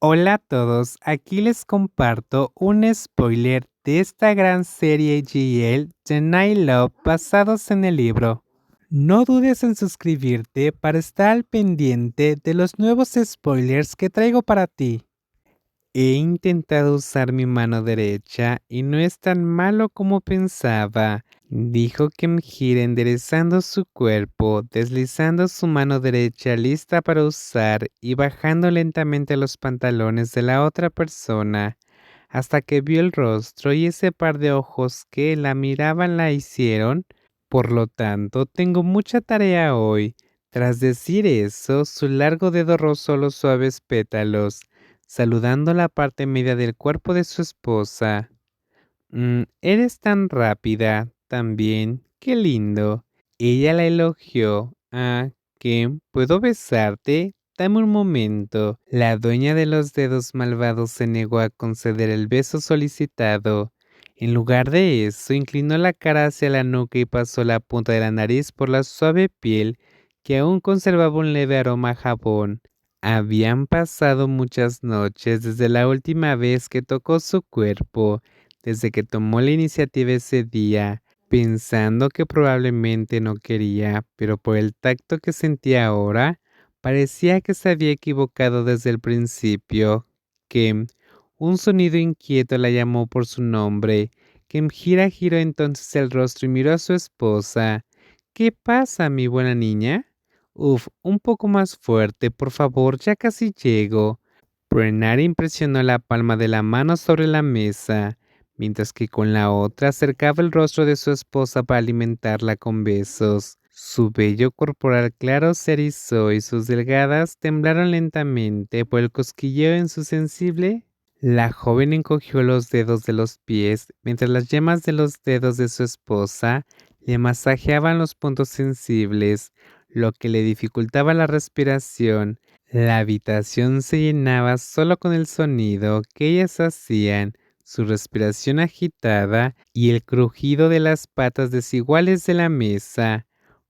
Hola a todos, aquí les comparto un spoiler de esta gran serie GL The Night Love basados en el libro. No dudes en suscribirte para estar al pendiente de los nuevos spoilers que traigo para ti. He intentado usar mi mano derecha y no es tan malo como pensaba, dijo Kemhira enderezando su cuerpo, deslizando su mano derecha lista para usar y bajando lentamente los pantalones de la otra persona, hasta que vio el rostro y ese par de ojos que la miraban la hicieron. Por lo tanto, tengo mucha tarea hoy. Tras decir eso, su largo dedo rozó los suaves pétalos saludando la parte media del cuerpo de su esposa. Eres tan rápida, también, qué lindo. Ella la elogió. ¿Qué? ¿Puedo besarte? Dame un momento. La dueña de los dedos malvados se negó a conceder el beso solicitado. En lugar de eso, inclinó la cara hacia la nuca y pasó la punta de la nariz por la suave piel que aún conservaba un leve aroma a jabón. Habían pasado muchas noches desde la última vez que tocó su cuerpo, desde que tomó la iniciativa ese día, pensando que probablemente no quería, pero por el tacto que sentía ahora, parecía que se había equivocado desde el principio. Que un sonido inquieto la llamó por su nombre. Kemhira giró entonces el rostro y miró a su esposa. ¿Qué pasa, mi buena niña? Uf, un poco más fuerte, por favor, ya casi llego. Brennar impresionó la palma de la mano sobre la mesa, mientras que con la otra acercaba el rostro de su esposa para alimentarla con besos. Su vello corporal claro se erizó y sus delgadas temblaron lentamente por el cosquilleo en su sensible. La joven encogió los dedos de los pies, mientras las yemas de los dedos de su esposa le masajeaban los puntos sensibles, lo que le dificultaba la respiración. La habitación se llenaba solo con el sonido que ellas hacían, su respiración agitada y el crujido de las patas desiguales de la mesa.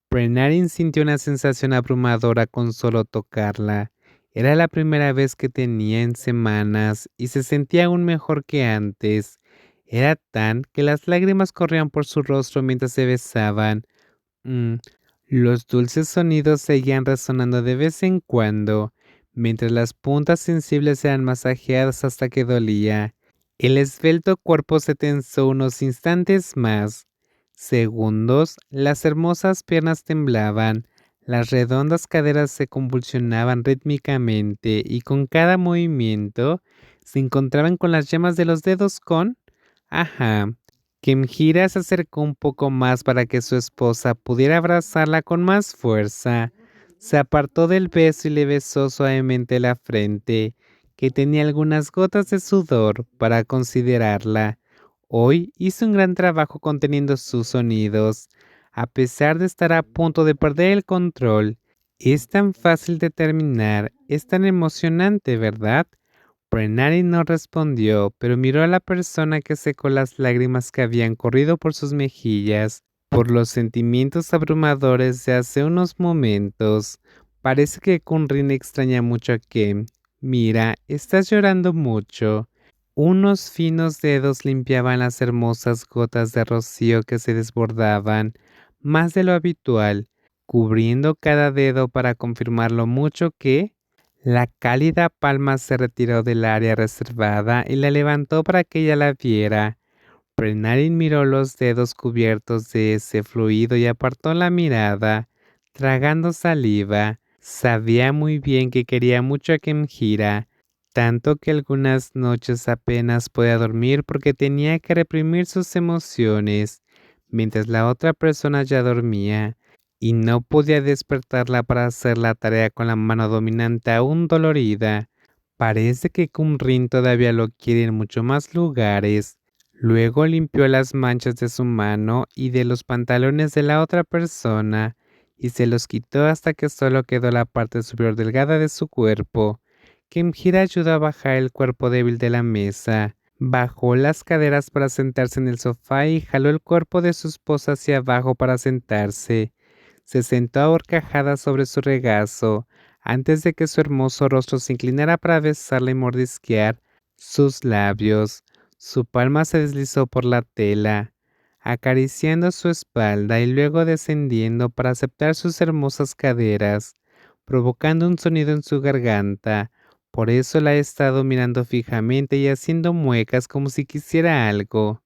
Brenarin sintió una sensación abrumadora con solo tocarla. Era la primera vez que tenía en semanas y se sentía aún mejor que antes. Era tan que las lágrimas corrían por su rostro mientras se besaban. Mm, Los dulces sonidos seguían resonando de vez en cuando, mientras las puntas sensibles eran masajeadas hasta que dolía. El esbelto cuerpo se tensó unos instantes más. Segundos, las hermosas piernas temblaban, las redondas caderas se convulsionaban rítmicamente y con cada movimiento se encontraban con las yemas de los dedos con... Ajá. Kemhira se acercó un poco más para que su esposa pudiera abrazarla con más fuerza. Se apartó del beso y le besó suavemente la frente, que tenía algunas gotas de sudor para considerarla. Hoy hizo un gran trabajo conteniendo sus sonidos, a pesar de estar a punto de perder el control. Es tan fácil de terminar, es tan emocionante, ¿verdad? Brennan no respondió, pero miró a la persona que secó las lágrimas que habían corrido por sus mejillas, por los sentimientos abrumadores de hace unos momentos. Parece que Kunrin extraña mucho a Kem. Mira, estás llorando mucho. Unos finos dedos limpiaban las hermosas gotas de rocío que se desbordaban, más de lo habitual, cubriendo cada dedo para confirmar lo mucho que la cálida palma se retiró del área reservada y la levantó para que ella la viera. Brenarin miró los dedos cubiertos de ese fluido y apartó la mirada, tragando saliva. Sabía muy bien que quería mucho a Kemhira, tanto que algunas noches apenas podía dormir porque tenía que reprimir sus emociones, mientras la otra persona ya dormía y no podía despertarla para hacer la tarea con la mano dominante aún dolorida. Parece que Kumrin todavía lo quiere en mucho más lugares. Luego limpió las manchas de su mano y de los pantalones de la otra persona y se los quitó hasta que solo quedó la parte superior delgada de su cuerpo. Kemhira ayudó a bajar el cuerpo débil de la mesa. Bajó las caderas para sentarse en el sofá y jaló el cuerpo de su esposa hacia abajo para sentarse. Se sentó ahorcajada sobre su regazo, antes de que su hermoso rostro se inclinara para besarla y mordisquear sus labios. Su palma se deslizó por la tela, acariciando su espalda y luego descendiendo para aceptar sus hermosas caderas, provocando un sonido en su garganta. Por eso la he estado mirando fijamente y haciendo muecas como si quisiera algo.